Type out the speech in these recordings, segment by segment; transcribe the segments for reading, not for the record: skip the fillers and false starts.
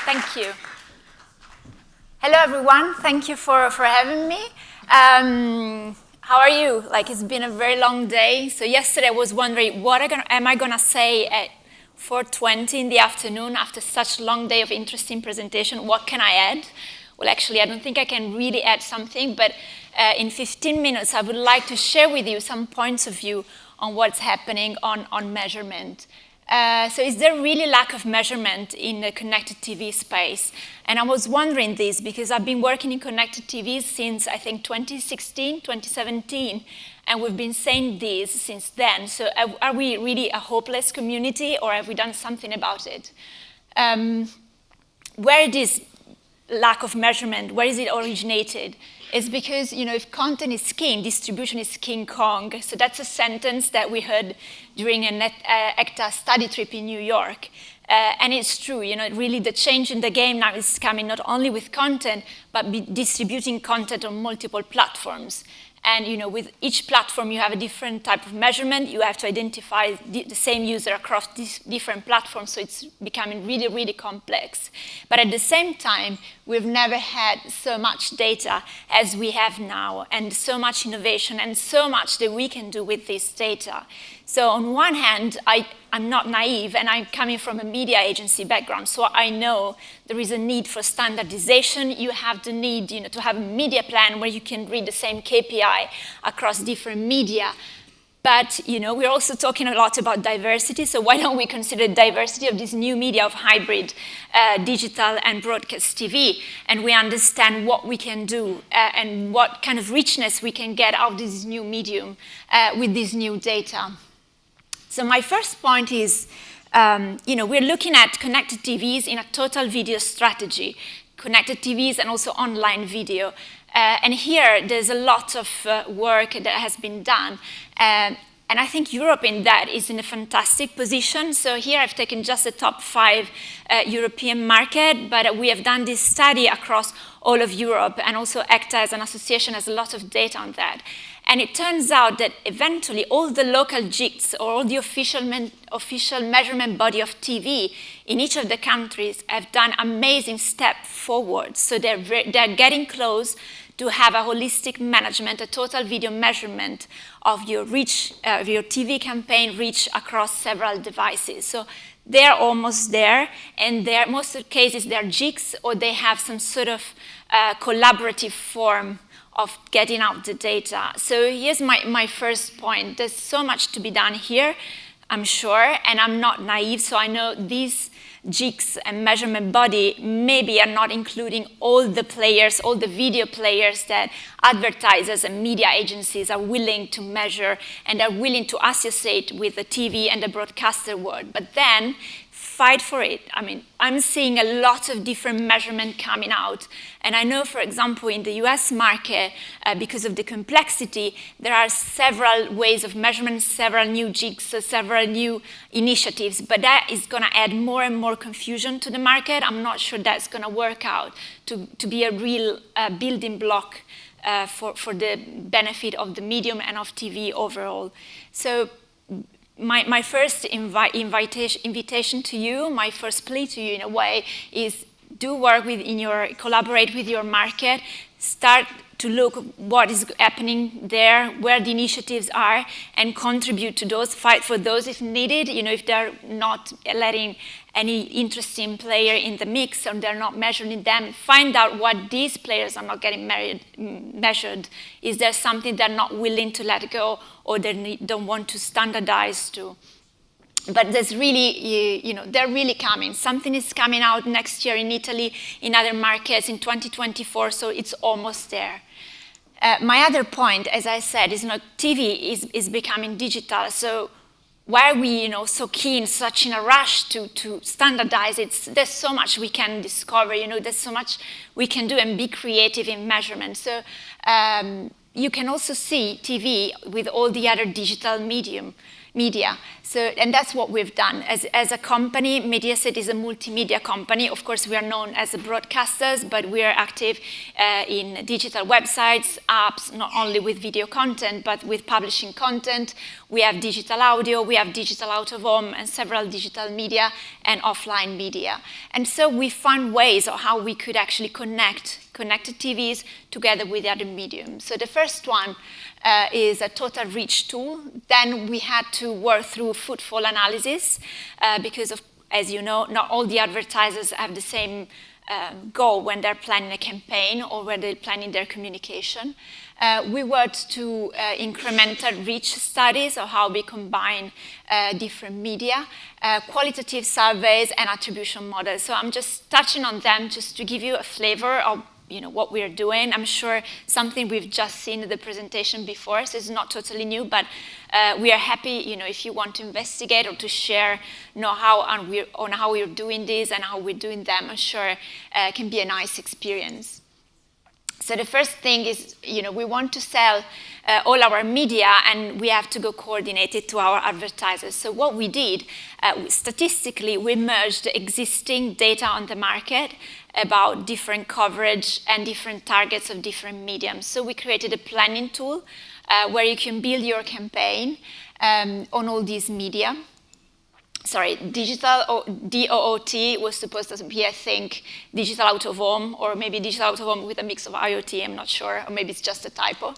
Thank you. Hello, everyone. Thank you for having me. How are you? It's been a very long day. So yesterday I was wondering, what am I going to say at 4:20 in the afternoon after such a long day of interesting presentation? What can I add? Well, actually, I don't think I can really add something, but in 15 minutes, I would like to share with you some points of view on what's happening on measurement. So is there really lack of measurement in the connected TV space? And I was wondering this because I've been working in connected TVs since, I think, 2016, 2017, and we've been saying this since then. So are we really a hopeless community, or have we done something about it? Where this lack of measurement, where is it originated? It's because, if content is king, distribution is King Kong. So that's a sentence that we heard during an ECTA study trip in New York. And it's true, really the change in the game now is coming not only with content, but distributing content on multiple platforms. And with each platform, you have a different type of measurement. You have to identify the same user across these different platforms, so it's becoming really, really complex. But at the same time, we've never had so much data as we have now, and so much innovation, and so much that we can do with this data. So on one hand, I'm not naive, and I'm coming from a media agency background, so I know there is a need for standardization. You have the need to have a media plan where you can read the same KPI across different media. But we're also talking a lot about diversity, so why don't we consider diversity of this new media of hybrid digital and broadcast TV, and we understand what we can do and what kind of richness we can get out of this new medium with this new data. So my first point is, we're looking at connected TVs in a total video strategy, connected TVs and also online video. And here, there's a lot of work that has been done. And I think Europe in that is in a fantastic position. So here I've taken just the top 5 European market, but we have done this study across all of Europe, and also ECTA as an association has a lot of data on that. And it turns out that eventually all the local GICs, or all the official measurement body of TV in each of the countries have done amazing step forward. So they're getting close to have a holistic management, a total video measurement of your reach, your TV campaign reach across several devices. So they're almost there, and most of the cases they're GICs, or they have some sort of collaborative form of getting out the data. So here's my first point. There's so much to be done here, I'm sure, and I'm not naive, so I know these GICs and measurement body maybe are not including all the players, all the video players that advertisers and media agencies are willing to measure and are willing to associate with the TV and the broadcaster world. But then, fight for it. I mean, I'm seeing a lot of different measurement coming out. And I know, for example, in the US market, because of the complexity, there are several ways of measurement, several new GICs, several new initiatives. But that is going to add more and more confusion to the market. I'm not sure that's going to work out to be a real building block for the benefit of the medium and of TV overall. So my first invitation to you, my first plea to you in a way, is do work collaborate with your market, start to look what is happening there, where the initiatives are, and contribute to those, fight for those if needed. If they're not letting any interesting player in the mix, or they're not measuring them, find out what these players are not getting measured. Is there something they're not willing to let go, or they don't want to standardize to? But there's really, they're really coming. Something is coming out next year in Italy, in other markets in 2024, so it's almost there. My other point, as I said, is TV is becoming digital. So why are we, so keen, such in a rush to standardize it? There's so much we can discover. There's so much we can do and be creative in measurement. So you can also see TV with all the other digital medium. media. So, and that's what we've done. As a company, Mediaset is a multimedia company. Of course, we are known as broadcasters, but we are active in digital websites, apps, not only with video content, but with publishing content. We have digital audio, we have digital out of home, and several digital media and offline media. And so we found ways of how we could actually connect connected TVs together with other mediums. So the first one is a total reach tool. Then we had to work through footfall analysis because, as you know, not all the advertisers have the same goal when they're planning a campaign or when they're planning their communication. We worked to incremental reach studies of how we combine different media, qualitative surveys, and attribution models. So I'm just touching on them just to give you a flavor of what we are doing. I'm sure something we've just seen in the presentation before, so it's not totally new, but we are happy, if you want to investigate or to share know-how on how we're doing this and how we're doing them. I'm sure it can be a nice experience. So the first thing is, we want to sell all our media, and we have to go coordinate it to our advertisers. So what we did, statistically, we merged existing data on the market about different coverage and different targets of different mediums. So we created a planning tool where you can build your campaign on all these media. Sorry, digital DOOT was supposed to be, I think, digital out of home, or maybe digital out of home with a mix of IoT, I'm not sure, or maybe it's just a typo.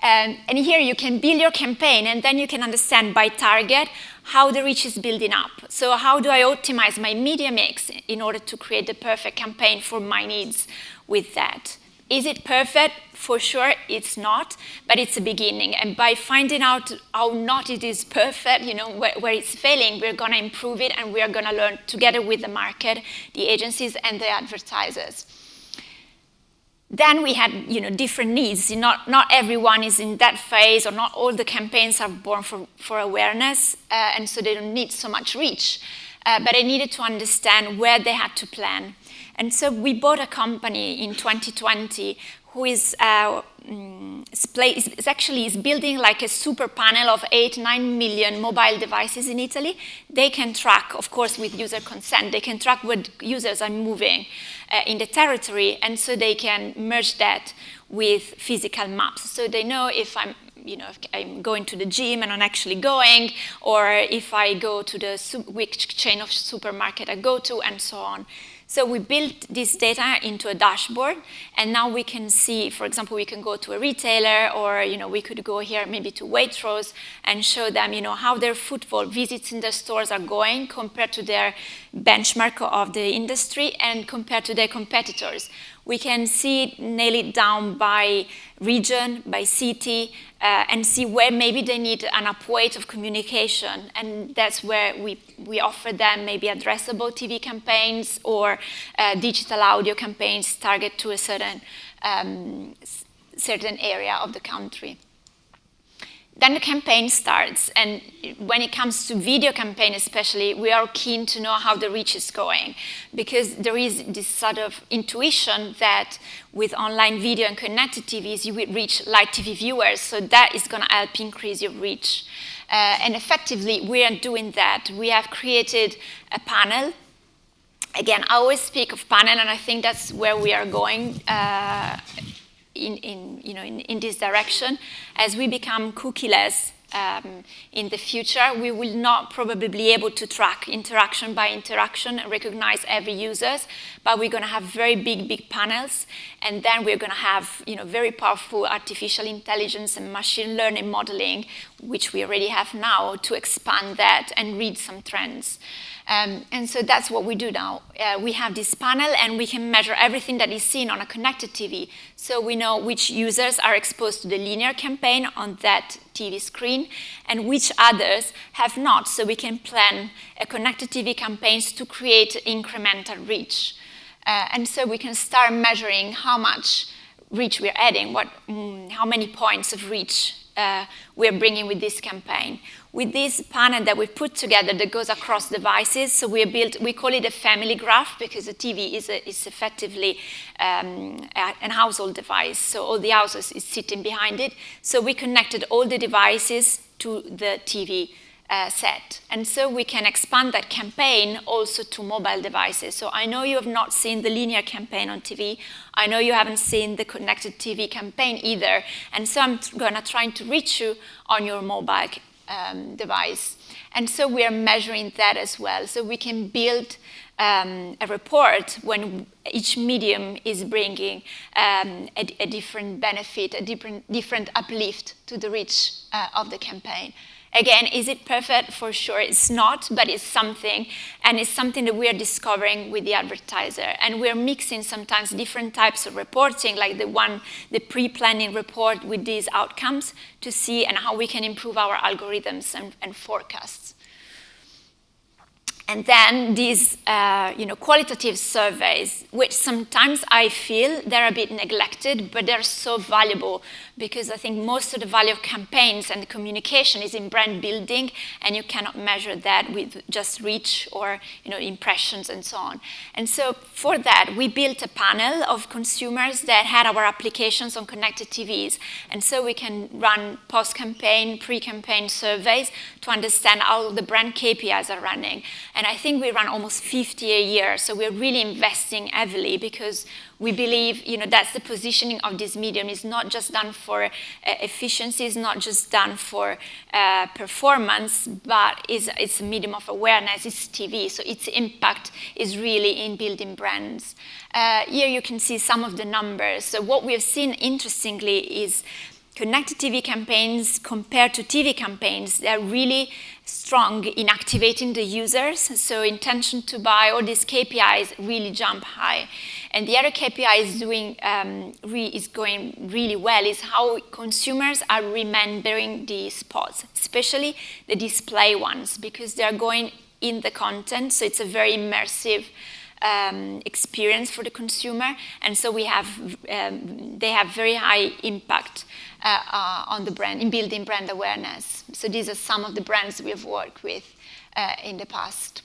And here you can build your campaign, and then you can understand by target how the reach is building up. So how do I optimize my media mix in order to create the perfect campaign for my needs with that? Is it perfect? For sure, it's not, but it's a beginning. And by finding out how not it is perfect, where it's failing, we're going to improve it, and we are going to learn together with the market, the agencies, and the advertisers. Then we had, different needs. Not everyone is in that phase, or not all the campaigns are born for awareness, and so they don't need so much reach. But I needed to understand where they had to plan. And so we bought a company in 2020 who is building like a super panel of 8-9 million mobile devices in Italy. They can track, of course, with user consent, they can track where users are moving in the territory, and so they can merge that with physical maps. So they know if if I'm going to the gym and I'm actually going, or if I go to which chain of supermarket I go to, and so on. So we built this data into a dashboard, and now we can see, for example, we can go to a retailer, or we could go here maybe to Waitrose and show them how their footfall visits in their stores are going compared to their benchmark of the industry and compared to their competitors. We can nail it down by region, by city, and see where maybe they need an upweight of communication. And that's where we offer them maybe addressable TV campaigns or digital audio campaigns target to a certain area of the country. Then the campaign starts, and when it comes to video campaign especially, we are keen to know how the reach is going, because there is this sort of intuition that with online video and connected TVs, you will reach live TV viewers, so that is going to help increase your reach. And effectively, we are doing that. We have created a panel. Again, I always speak of panel, and I think that's where we are going in this direction. As we become cookieless in the future, we will not probably be able to track interaction by interaction and recognize every user, but we're going to have very big panels, and then we're going to have very powerful artificial intelligence and machine learning modeling, which we already have now, to expand that and read some trends. And so that's what we do now. We have this panel, and we can measure everything that is seen on a connected TV. So we know which users are exposed to the linear campaign on that TV screen and which others have not. So we can plan a connected TV campaigns to create incremental reach. And so we can start measuring how much reach we're adding, how many points of reach we're bringing with this campaign. With this panel that we put together that goes across devices, so we call it a family graph, because the TV is effectively an household device, so all the houses is sitting behind it. So we connected all the devices to the TV set. And so we can expand that campaign also to mobile devices. So I know you have not seen the linear campaign on TV. I know you haven't seen the connected TV campaign either. And so I'm going to try to reach you on your mobile device. And so we are measuring that as well. So we can build a report when each medium is bringing a different benefit, a different uplift to the reach of the campaign. Again, is it perfect? For sure it's not, but it's something, and it's something that we are discovering with the advertiser. And we're mixing sometimes different types of reporting, like the pre-planning report with these outcomes to see and how we can improve our algorithms and forecasts. And then these qualitative surveys, which sometimes I feel they're a bit neglected, but they're so valuable because I think most of the value of campaigns and communication is in brand building, and you cannot measure that with just reach or impressions and so on. And so for that, we built a panel of consumers that had our applications on connected TVs. And so we can run post-campaign, pre-campaign surveys to understand how the brand KPIs are running. And I think we run almost 50 a year, so we're really investing heavily because we believe that's the positioning of this medium. It's not just done for efficiency, it's not just done for performance, but it's a medium of awareness, it's TV, so its impact is really in building brands. Here you can see some of the numbers. So what we have seen, interestingly, is connected TV campaigns compared to TV campaigns, they're really strong in activating the users. So intention to buy, all these KPIs really jump high. And the other KPI is going really well is how consumers are remembering the spots, especially the display ones, because they're going in the content. So it's a very immersive experience for the consumer. And so they have very high impact on the brand, in building brand awareness. So these are some of the brands we have worked with in the past.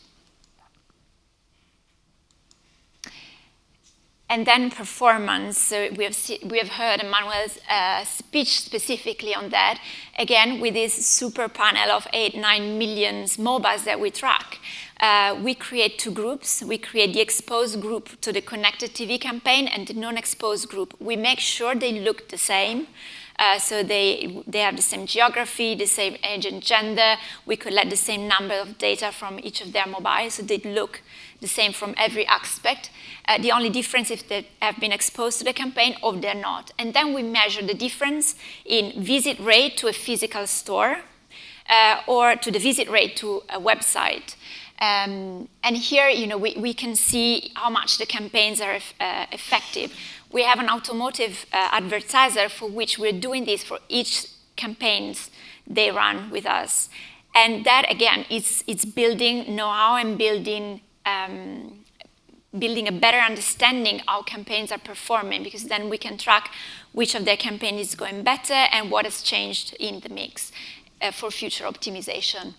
And then performance. So we have heard Emmanuel's speech specifically on that. Again, with this super panel of 8-9 million mobiles that we track. We create two groups. We create the exposed group to the connected TV campaign and the non-exposed group. We make sure they look the same. So they have the same geography, the same age and gender. We collect the same number of data from each of their mobiles, so they look the same from every aspect. The only difference if they have been exposed to the campaign or they're not. And then we measure the difference in visit rate to a physical store or to the visit rate to a website. And here, we can see how much the campaigns are effective. We have an automotive advertiser for which we're doing this for each campaigns they run with us. And that, again, it's building know-how and building a better understanding how campaigns are performing, because then we can track which of their campaign is going better and what has changed in the mix for future optimization.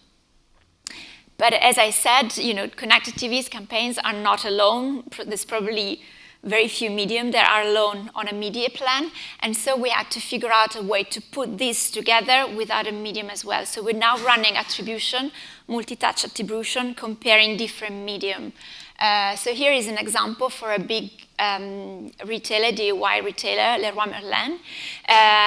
But as I said, connected TV's campaigns are not alone. There's probably very few medium that are alone on a media plan. And so we had to figure out a way to put this together with other medium as well. So we're now running attribution, multi-touch attribution, comparing different medium. So here is an example for a big retailer, DIY retailer, Leroy Merlin.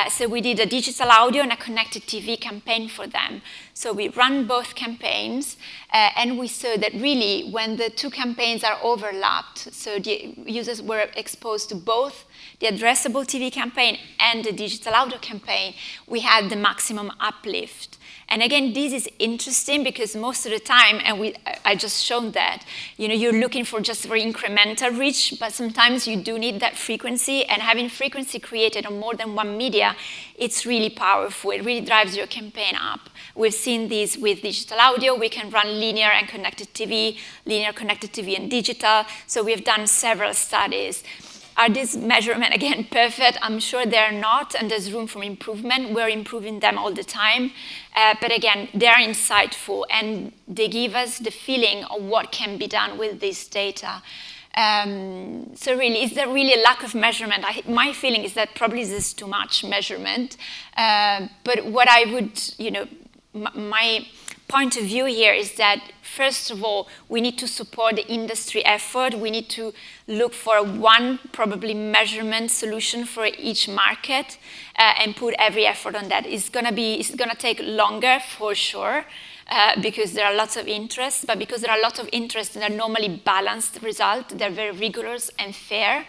So we did a digital audio and a connected TV campaign for them. So we ran both campaigns, and we saw that really when the two campaigns are overlapped, so the users were exposed to both the addressable TV campaign and the digital audio campaign, we had the maximum uplift. And again, this is interesting because most of the time, and I just shown that, you're looking for just very incremental reach, but sometimes you do need that frequency, and having frequency created on more than one media, it's really powerful. It really drives your campaign up. We've seen this with digital audio. We can run linear and connected TV, linear, connected TV, and digital. So we've done several studies. Are these measurements, again, perfect? I'm sure they're not, and there's room for improvement. We're improving them all the time. But again, they're insightful, and they give us the feeling of what can be done with this data. So really, is there really a lack of measurement? My feeling is that probably there's too much measurement. But what I would, my point of view here is that, first of all, we need to support the industry effort. We need to look for one, probably, measurement solution for each market and put every effort on that. It's gonna take longer, for sure, because there are lots of interest, but because there are lots of interest and they're normally balanced results, they're very rigorous and fair.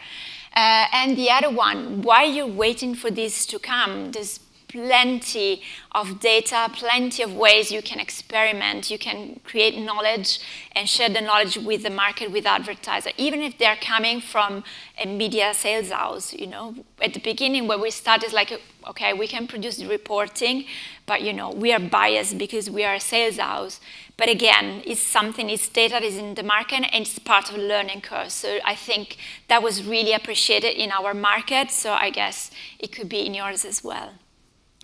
And the other one, why you're waiting for this to come? There's plenty of data, plenty of ways you can experiment, you can create knowledge and share the knowledge with the market, with advertisers, even if they're coming from a media sales house. You know, at the beginning when we started, like, okay, we can produce the reporting, but you know, we are biased because we are a sales house. But again, it's data that is in the market and it's part of a learning curve. So I think that was really appreciated in our market. So I guess it could be in yours as well.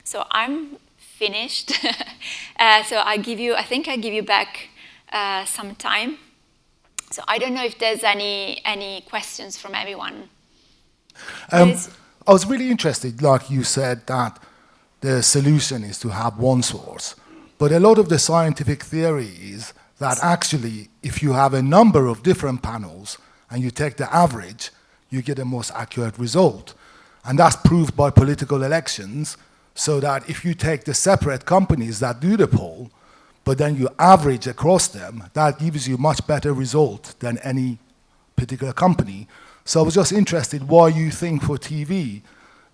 So I'm finished. So I think I give you back some time. So I don't know if there's any questions from everyone. I was really interested, like you said, that the solution is to have one source. But a lot of the scientific theory is that actually, if you have a number of different panels and you take the average, you get a most accurate result. And that's proved by political elections. So that if you take the separate companies that do the poll, but then you average across them, that gives you much better result than any particular company. So I was just interested why you think for TV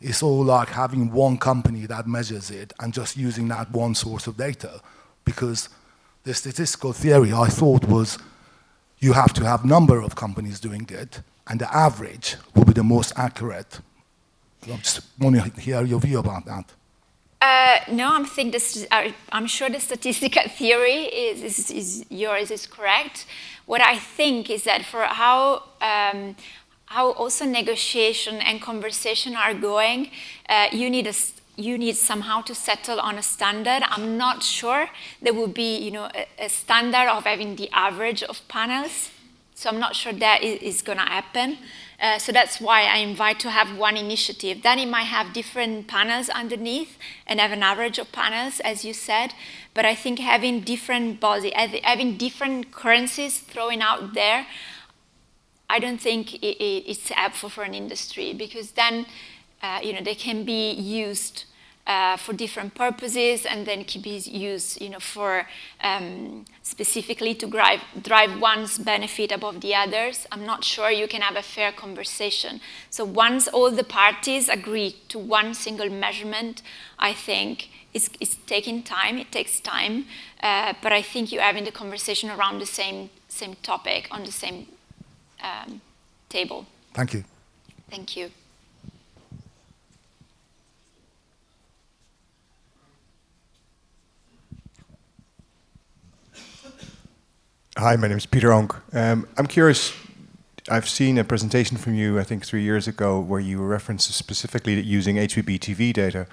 it's all like having one company that measures it and just using that one source of data. Because the statistical theory I thought was you have to have number of companies doing it, and the average will be the most accurate. I just want to hear your view about that. No, I'm sure the statistical theory yours is correct. What I think is that for how also negotiation and conversation are going, you need somehow to settle on a standard. I'm not sure there will be, you know, a standard of having the average of panels. So I'm not sure that is going to happen. So that's why I invite to have one initiative. Then it might have different panels underneath and have an average of panels, as you said. But I think having different having different currencies thrown out there, I don't think it's helpful for an industry, because then you know, they can be used for different purposes, and then can be used, you know, for specifically to drive one's benefit above the others. I'm not sure you can have a fair conversation. So once all the parties agree to one single measurement, I think it's taking time. It takes time, but I think you're having the conversation around the same topic on the same table. Thank you. Thank you. Hi, my name is Peter Onk. I'm curious, I've seen a presentation from you, I think 3 years ago, where you referenced specifically using HBB-TV data.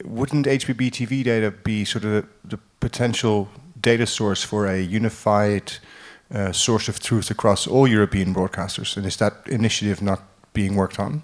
Wouldn't HBB-TV data be sort of the potential data source for a unified source of truth across all European broadcasters? And is that initiative not being worked on?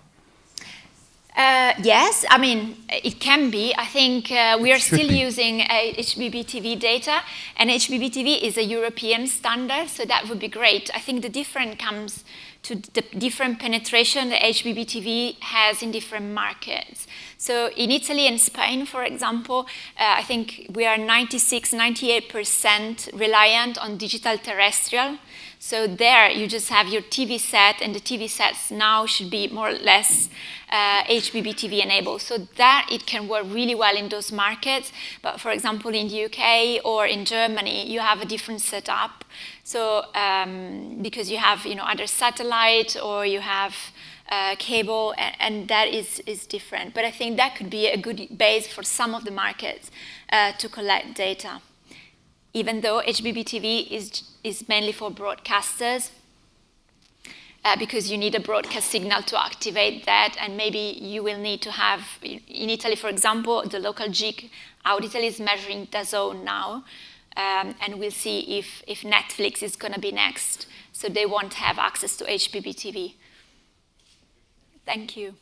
Yes, I mean, it can be. I think we are still using HBB-TV data, and HBB-TV is a European standard, so that would be great. I think the difference comes to the different penetration that HBB-TV has in different markets. So in Italy and Spain, for example, I think we are 96–98% reliant on digital terrestrial. So there you just have your TV set, and the TV sets now should be more or less HBB-TV enabled. So that it can work really well in those markets. But for example, in the UK or in Germany, you have a different setup. So because you have, you know, either satellite or you have cable, and that is different. But I think that could be a good base for some of the markets to collect data. Even though HBB-TV is mainly for broadcasters, because you need a broadcast signal to activate that, and maybe you will need to have, in Italy, for example, the local GIC out Italy is measuring DAZN now, and we'll see if Netflix is going to be next, so they won't have access to HBB-TV. Thank you.